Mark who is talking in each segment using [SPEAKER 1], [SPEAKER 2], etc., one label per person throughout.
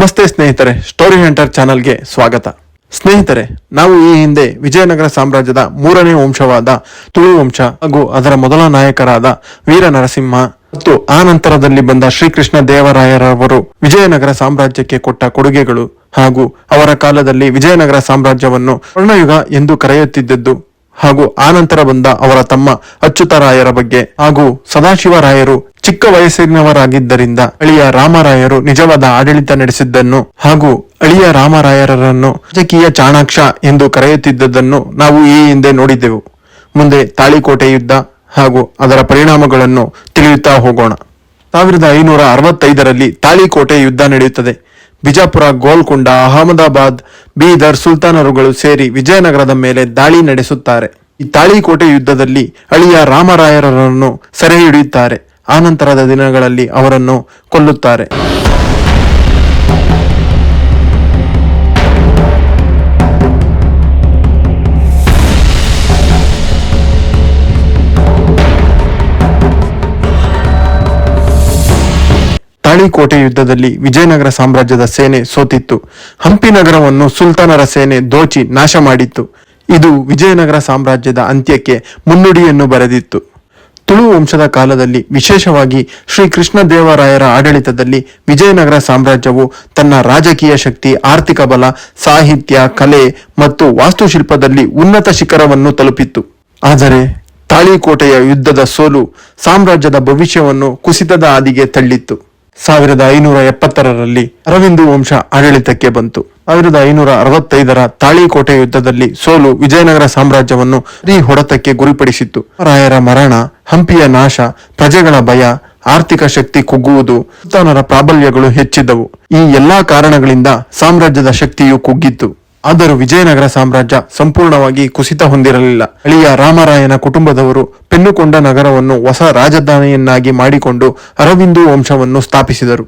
[SPEAKER 1] ನಮಸ್ತೆ ಸ್ನೇಹಿತರೆ, story hunter ಚಾನಲ್ಗೆ ಸ್ವಾಗತ. ಸ್ನೇಹಿತರೆ, ನಾವು ಈ ಹಿಂದೆ ವಿಜಯನಗರ ಸಾಮ್ರಾಜ್ಯದ ಮೂರನೇ ವಂಶವಾದ ತುಳು ವಂಶ ಹಾಗೂ ಅದರ ಮೊದಲ ನಾಯಕರಾದ ವೀರ ನರಸಿಂಹ ಮತ್ತು ಆ ನಂತರದಲ್ಲಿ ಬಂದ ಶ್ರೀಕೃಷ್ಣ ದೇವರಾಯರವರು ವಿಜಯನಗರ ಸಾಮ್ರಾಜ್ಯಕ್ಕೆ ಕೊಟ್ಟ ಕೊಡುಗೆಗಳು ಹಾಗೂ ಅವರ ಕಾಲದಲ್ಲಿ ವಿಜಯನಗರ ಸಾಮ್ರಾಜ್ಯವನ್ನು ಸ್ವರ್ಣಯುಗ ಎಂದು ಕರೆಯುತ್ತಿದ್ದದ್ದು ಹಾಗೂ ಆನಂತರ ಬಂದ ಅವರ ತಮ್ಮ ಅಚ್ಯುತರಾಯರ ಬಗ್ಗೆ ಹಾಗೂ ಸದಾಶಿವರಾಯರು ಚಿಕ್ಕ ವಯಸ್ಸಿನವರಾಗಿದ್ದರಿಂದ ಅಳಿಯ ರಾಮರಾಯರು ನಿಜವಾದ ಆಡಳಿತ ನಡೆಸಿದ್ದನ್ನು ಹಾಗೂ ಅಳಿಯ ರಾಮರಾಯರನ್ನು ರಾಜಕೀಯ ಚಾಣಾಕ್ಷ ಎಂದು ಕರೆಯುತ್ತಿದ್ದದನ್ನು ನಾವು ಈ ಹಿಂದೆ ನೋಡಿದ್ದೆವು. ಮುಂದೆ ತಾಳಿಕೋಟೆ ಯುದ್ಧ ಹಾಗೂ ಅದರ ಪರಿಣಾಮಗಳನ್ನು ತಿಳಿಯುತ್ತಾ ಹೋಗೋಣ. 1565ರಲ್ಲಿ ತಾಳಿಕೋಟೆ ಯುದ್ಧ ನಡೆಯುತ್ತದೆ. ಬಿಜಾಪುರ, ಗೋಲ್ಕೊಂಡ, ಅಹಮದಾಬಾದ್, ಬೀದರ್ ಸುಲ್ತಾನರುಗಳು ಸೇರಿ ವಿಜಯನಗರದ ಮೇಲೆ ದಾಳಿ ನಡೆಸುತ್ತಾರೆ. ಈ ತಾಳಿಕೋಟೆ ಯುದ್ಧದಲ್ಲಿ ಅಳಿಯ ರಾಮರಾಯರನ್ನು ಸೆರೆ ಹಿಡಿಯುತ್ತಾರೆ. ಆನಂತರದ ದಿನಗಳಲ್ಲಿ ಅವರನ್ನು ಕೊಲ್ಲುತ್ತಾರೆ. ತಾಳಿಕೋಟೆ ಯುದ್ಧದಲ್ಲಿ ವಿಜಯನಗರ ಸಾಮ್ರಾಜ್ಯದ ಸೇನೆ ಸೋತಿತ್ತು. ಹಂಪಿ ನಗರವನ್ನು ಸುಲ್ತಾನರ ಸೇನೆ ದೋಚಿ ನಾಶ ಮಾಡಿತ್ತು. ಇದು ವಿಜಯನಗರ ಸಾಮ್ರಾಜ್ಯದ ಅಂತ್ಯಕ್ಕೆ ಮುನ್ನುಡಿಯನ್ನು ಬರೆದಿತ್ತು. ತುಳು ವಂಶದ ಕಾಲದಲ್ಲಿ, ವಿಶೇಷವಾಗಿ ಶ್ರೀ ಕೃಷ್ಣ ದೇವರಾಯರ ಆಡಳಿತದಲ್ಲಿ ವಿಜಯನಗರ ಸಾಮ್ರಾಜ್ಯವು ತನ್ನ ರಾಜಕೀಯ ಶಕ್ತಿ, ಆರ್ಥಿಕ ಬಲ, ಸಾಹಿತ್ಯ, ಕಲೆ ಮತ್ತು ವಾಸ್ತುಶಿಲ್ಪದಲ್ಲಿ ಉನ್ನತ ಶಿಖರವನ್ನು ತಲುಪಿತ್ತು. ಆದರೆ ತಾಳಿಕೋಟೆಯ ಯುದ್ಧದ ಸೋಲು ಸಾಮ್ರಾಜ್ಯದ ಭವಿಷ್ಯವನ್ನು ಕುಸಿತದ ಹಾದಿಗೆ ತಳ್ಳಿತ್ತು. 1570ರಲ್ಲಿ ಅರವಿಂದು ವಂಶ ಆಡಳಿತಕ್ಕೆ ಬಂತು. 1565ರ ತಾಳಿಕೋಟೆ ಯುದ್ಧದಲ್ಲಿ ಸೋಲು ವಿಜಯನಗರ ಸಾಮ್ರಾಜ್ಯವನ್ನು ಹೊಡೆತಕ್ಕೆ ಗುರಿಪಡಿಸಿತ್ತು. ರಾಯರ ಮರಣ, ಹಂಪಿಯ ನಾಶ, ಪ್ರಜೆಗಳ ಭಯ, ಆರ್ಥಿಕ ಶಕ್ತಿ ಕುಗ್ಗುವುದು, ಸುಲ್ತಾನರ ಪ್ರಾಬಲ್ಯಗಳು ಹೆಚ್ಚಿದ್ದವು. ಈ ಎಲ್ಲಾ ಕಾರಣಗಳಿಂದ ಸಾಮ್ರಾಜ್ಯದ ಶಕ್ತಿಯು ಕುಗ್ಗಿತ್ತು. ಆದರೂ ವಿಜಯನಗರ ಸಾಮ್ರಾಜ್ಯ ಸಂಪೂರ್ಣವಾಗಿ ಕುಸಿತ ಹೊಂದಿರಲಿಲ್ಲ. ಅಳಿಯ ರಾಮರಾಯನ ಕುಟುಂಬದವರು ಪೆನ್ನುಕೊಂಡ ನಗರವನ್ನು ಹೊಸ ರಾಜಧಾನಿಯನ್ನಾಗಿ ಮಾಡಿಕೊಂಡು ಅರವಿಂದು ವಂಶವನ್ನು ಸ್ಥಾಪಿಸಿದರು.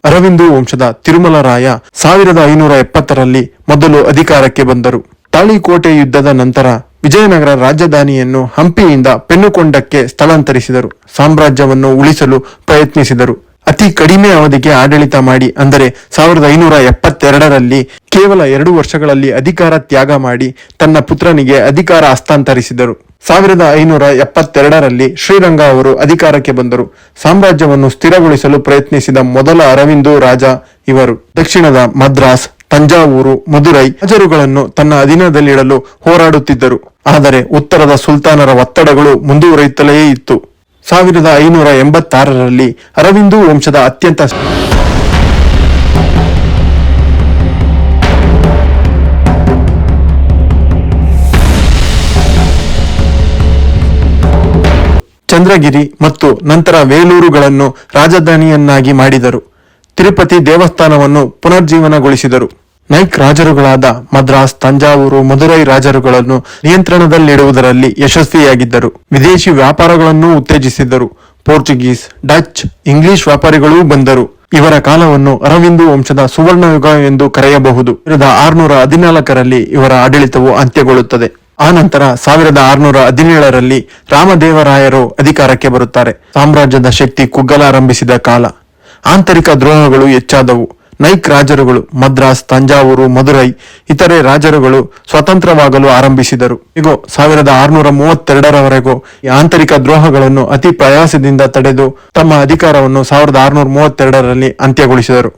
[SPEAKER 1] ಅರವಿಂದು ವಂಶದ ತಿರುಮಲರಾಯ 1570ರಲ್ಲಿ ಮೊದಲು ಅಧಿಕಾರಕ್ಕೆ ಬಂದರು. ತಾಳಿಕೋಟೆ ಯುದ್ಧದ ನಂತರ ವಿಜಯನಗರ ರಾಜಧಾನಿಯನ್ನು ಹಂಪಿಯಿಂದ ಪೆನ್ನುಕೊಂಡಕ್ಕೆ ಸ್ಥಳಾಂತರಿಸಿದರು. ಸಾಮ್ರಾಜ್ಯವನ್ನು ಉಳಿಸಲು ಪ್ರಯತ್ನಿಸಿದರು. ಅತಿ ಕಡಿಮೆ ಅವಧಿಗೆ ಆಡಳಿತ ಮಾಡಿ, ಅಂದರೆ 1572ರಲ್ಲಿ ಕೇವಲ 2 ವರ್ಷಗಳಲ್ಲಿ ಅಧಿಕಾರ ತ್ಯಾಗ ಮಾಡಿ ತನ್ನ ಪುತ್ರನಿಗೆ ಅಧಿಕಾರ ಹಸ್ತಾಂತರಿಸಿದರು. 1572ರಲ್ಲಿ ಶ್ರೀರಂಗ ಅವರು ಅಧಿಕಾರಕ್ಕೆ ಬಂದರು. ಸಾಮ್ರಾಜ್ಯವನ್ನು ಸ್ಥಿರಗೊಳಿಸಲು ಪ್ರಯತ್ನಿಸಿದ ಮೊದಲ ಅರವಿಂದು ರಾಜ ಇವರು. ದಕ್ಷಿಣದ ಮದ್ರಾಸ್, ತಂಜಾವೂರು, ಮದುರೈ ರಾಜರುಗಳನ್ನು ತನ್ನ ಅಧೀನದಲ್ಲಿಡಲು ಹೋರಾಡುತ್ತಿದ್ದರು. ಆದರೆ ಉತ್ತರದ ಸುಲ್ತಾನರ ಒತ್ತಡಗಳು ಮುಂದುವರಿಯುತ್ತಲೇ ಇತ್ತು. 1586ರಲ್ಲಿ ಅರವಿಂದು ವಂಶದ ಅತ್ಯಂತ ಚಂದ್ರಗಿರಿ ಮತ್ತು ನಂತರ ವೇಲೂರುಗಳನ್ನು ರಾಜಧಾನಿಯನ್ನಾಗಿ ಮಾಡಿದರು. ತಿರುಪತಿ ದೇವಸ್ಥಾನವನ್ನು ಪುನರ್ಜೀವನಗೊಳಿಸಿದರು. ನಾಯ್ಕ್ ರಾಜರುಗಳಾದ ಮದ್ರಾಸ್, ತಂಜಾವೂರು, ಮದುರೈ ರಾಜರುಗಳನ್ನು ನಿಯಂತ್ರಣದಲ್ಲಿಡುವುದರಲ್ಲಿ ಯಶಸ್ವಿಯಾಗಿದ್ದರು. ವಿದೇಶಿ ವ್ಯಾಪಾರಗಳನ್ನು ಉತ್ತೇಜಿಸಿದ್ದರು. ಪೋರ್ಚುಗೀಸ್, ಡಚ್, ಇಂಗ್ಲಿಷ್ ವ್ಯಾಪಾರಿಗಳೂ ಬಂದರು. ಇವರ ಕಾಲವನ್ನು ಅರವಿಂದು ವಂಶದ ಸುವರ್ಣಯುಗ ಎಂದು ಕರೆಯಬಹುದು. 1614ರಲ್ಲಿ ಇವರ ಆಡಳಿತವು ಅಂತ್ಯಗೊಳ್ಳುತ್ತದೆ. ಆನಂತರ 1617ರಲ್ಲಿ ರಾಮದೇವರಾಯರು ಅಧಿಕಾರಕ್ಕೆ ಬರುತ್ತಾರೆ. ಸಾಮ್ರಾಜ್ಯದ ಶಕ್ತಿ ಕುಗ್ಗಲಾರಂಭಿಸಿದ ಕಾಲ. ಆಂತರಿಕ ದ್ರೋಹಗಳು ಹೆಚ್ಚಾದವು. ನಾಯ್ಕ್ ರಾಜರುಗಳು ಮದ್ರಾಸ್, ತಂಜಾವೂರು, ಮದುರೈ ಇತರೆ ರಾಜರುಗಳು ಸ್ವತಂತ್ರವಾಗಲು ಆರಂಭಿಸಿದರು. ಈಗ 1632ರವರೆಗೂ ಈ ಆಂತರಿಕ ದ್ರೋಹಗಳನ್ನು ಅತಿ ಪ್ರಯಾಸದಿಂದ ತಡೆದು ತಮ್ಮ ಅಧಿಕಾರವನ್ನು 1632ರಲ್ಲಿ ಅಂತ್ಯಗೊಳಿಸಿದರು.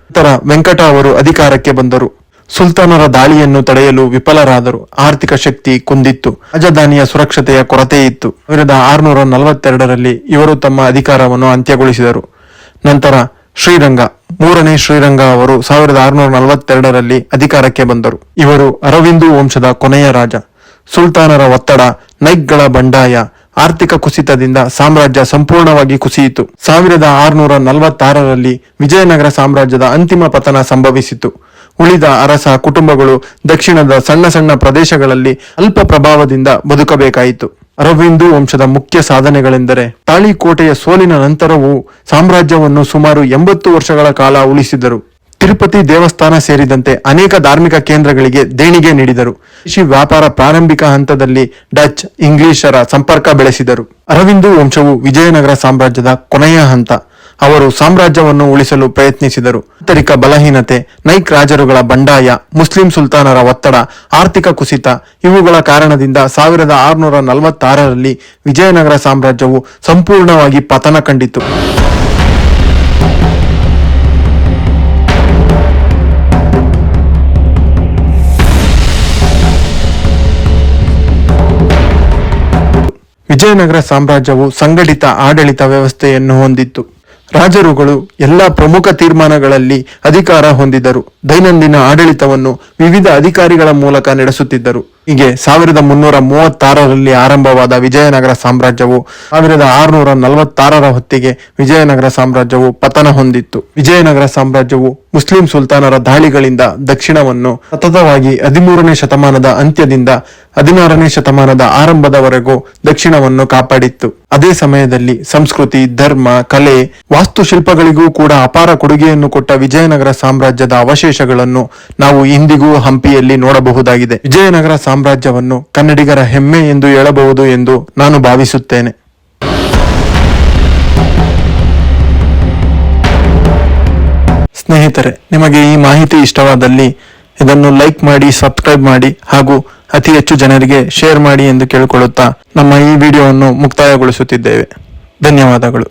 [SPEAKER 1] ನಂತರ ವೆಂಕಟ ಅವರು ಅಧಿಕಾರಕ್ಕೆ ಬಂದರು. ಸುಲ್ತಾನರ ದಾಳಿಯನ್ನು ತಡೆಯಲು ವಿಫಲರಾದರು. ಆರ್ಥಿಕ ಶಕ್ತಿ ಕುಂದಿತ್ತು. ರಾಜಧಾನಿಯ ಸುರಕ್ಷತೆಯ ಕೊರತೆ ಇತ್ತು. 1642ರಲ್ಲಿ ಇವರು ತಮ್ಮ ಅಧಿಕಾರವನ್ನು ಅಂತ್ಯಗೊಳಿಸಿದರು. ನಂತರ ಶ್ರೀರಂಗ, 3ನೇ ಶ್ರೀರಂಗ ಅವರು 1642ರಲ್ಲಿ ಅಧಿಕಾರಕ್ಕೆ ಬಂದರು. ಇವರು ಅರವಿಂದು ವಂಶದ ಕೊನೆಯ ರಾಜ. ಸುಲ್ತಾನರ ಒತ್ತಡ, ನಾಯ್ಕ್ಗಳ ಬಂಡಾಯ, ಆರ್ಥಿಕ ಕುಸಿತದಿಂದ ಸಾಮ್ರಾಜ್ಯ ಸಂಪೂರ್ಣವಾಗಿ ಕುಸಿಯಿತು. 1646ರಲ್ಲಿ ವಿಜಯನಗರ ಸಾಮ್ರಾಜ್ಯದ ಅಂತಿಮ ಪತನ ಸಂಭವಿಸಿತು. ಉಳಿದ ಅರಸ ಕುಟುಂಬಗಳು ದಕ್ಷಿಣದ ಸಣ್ಣ ಸಣ್ಣ ಪ್ರದೇಶಗಳಲ್ಲಿ ಅಲ್ಪ ಪ್ರಭಾವದಿಂದ ಬದುಕಬೇಕಾಯಿತು. ಅರವಿಂದು ವಂಶದ ಮುಖ್ಯ ಸಾಧನೆಗಳೆಂದರೆ ತಾಳಿಕೋಟೆಯ ಸೋಲಿನ ನಂತರವೂ ಸಾಮ್ರಾಜ್ಯವನ್ನು ಸುಮಾರು 80 ವರ್ಷಗಳ ಕಾಲ ಉಳಿಸಿದರು. ತಿರುಪತಿ ದೇವಸ್ಥಾನ ಸೇರಿದಂತೆ ಅನೇಕ ಧಾರ್ಮಿಕ ಕೇಂದ್ರಗಳಿಗೆ ದೇಣಿಗೆ ನೀಡಿದರು. ಕೃಷಿ ವ್ಯಾಪಾರ ಪ್ರಾರಂಭಿಕ ಹಂತದಲ್ಲಿ ಡಚ್, ಇಂಗ್ಲಿಷರ ಸಂಪರ್ಕ ಬೆಳೆಸಿದರು. ಅರವಿಂದು ವಂಶವು ವಿಜಯನಗರ ಸಾಮ್ರಾಜ್ಯದ ಕೊನೆಯ ಹಂತ. ಅವರು ಸಾಮ್ರಾಜ್ಯವನ್ನು ಉಳಿಸಲು ಪ್ರಯತ್ನಿಸಿದರು. ಆಂತರಿಕ ಬಲಹೀನತೆ, ನೈಕ್ ರಾಜರುಗಳ ಬಂಡಾಯ, ಮುಸ್ಲಿಂ ಸುಲ್ತಾನರ ಒತ್ತಡ, ಆರ್ಥಿಕ ಕುಸಿತ ಇವುಗಳ ಕಾರಣದಿಂದ 1646ರಲ್ಲಿ ವಿಜಯನಗರ ಸಾಮ್ರಾಜ್ಯವು ಸಂಪೂರ್ಣವಾಗಿ ಪತನ ಕಂಡಿತು. ವಿಜಯನಗರ ಸಾಮ್ರಾಜ್ಯವು ಸಂಘಟಿತ ಆಡಳಿತ ವ್ಯವಸ್ಥೆಯನ್ನು ಹೊಂದಿತ್ತು. ರಾಜರುಗಳು ಎಲ್ಲ ಪ್ರಮುಖ ತೀರ್ಮಾನಗಳಲ್ಲಿ ಅಧಿಕಾರ ಹೊಂದಿದ್ದರು. ದೈನಂದಿನ ಆಡಳಿತವನ್ನು ವಿವಿಧ ಅಧಿಕಾರಿಗಳ ಮೂಲಕ ನಡೆಸುತ್ತಿದ್ದರು. ಹೀಗೆ 1336ರಲ್ಲಿ ಆರಂಭವಾದ ವಿಜಯನಗರ ಸಾಮ್ರಾಜ್ಯವು 1646ರ ಹೊತ್ತಿಗೆ ವಿಜಯನಗರ ಸಾಮ್ರಾಜ್ಯವು ಪತನ ಹೊಂದಿತ್ತು. ವಿಜಯನಗರ ಸಾಮ್ರಾಜ್ಯವು ಮುಸ್ಲಿಂ ಸುಲ್ತಾನರ ದಾಳಿಗಳಿಂದ ದಕ್ಷಿಣವನ್ನು ಸತತವಾಗಿ 13ನೇ ಶತಮಾನದ ಅಂತ್ಯದಿಂದ 16ನೇ ಶತಮಾನದ ಆರಂಭದವರೆಗೂ ದಕ್ಷಿಣವನ್ನು ಕಾಪಾಡಿತ್ತು. ಅದೇ ಸಮಯದಲ್ಲಿ ಸಂಸ್ಕೃತಿ, ಧರ್ಮ, ಕಲೆ, ವಾಸ್ತುಶಿಲ್ಪಗಳಿಗೂ ಕೂಡ ಅಪಾರ ಕೊಡುಗೆಯನ್ನು ಕೊಟ್ಟ ವಿಜಯನಗರ ಸಾಮ್ರಾಜ್ಯದ ಅವಶೇಷಗಳನ್ನು ನಾವು ಇಂದಿಗೂ ಹಂಪಿಯಲ್ಲಿ ನೋಡಬಹುದಾಗಿದೆ. ವಿಜಯನಗರ ಸಾಮ್ರಾಜ್ಯವನ್ನು ಕನ್ನಡಿಗರ ಹೆಮ್ಮೆ ಎಂದು ಹೇಳಬಹುದು ಎಂದು ನಾನು ಭಾವಿಸುತ್ತೇನೆ. ಸ್ನೇಹಿತರೆ, ನಿಮಗೆ ಈ ಮಾಹಿತಿ ಇಷ್ಟವಾದಲ್ಲಿ ಇದನ್ನು ಲೈಕ್ ಮಾಡಿ, ಸಬ್ಸ್ಕ್ರೈಬ್ ಮಾಡಿ ಹಾಗೂ ಅತಿ ಹೆಚ್ಚು ಜನರಿಗೆ ಶೇರ್ ಮಾಡಿ ಎಂದು ಕೇಳಿಕೊಳ್ಳುತ್ತಾ ನಮ್ಮ ಈ ವಿಡಿಯೋವನ್ನು ಮುಕ್ತಾಯಗೊಳಿಸುತ್ತಿದ್ದೇವೆ. ಧನ್ಯವಾದಗಳು.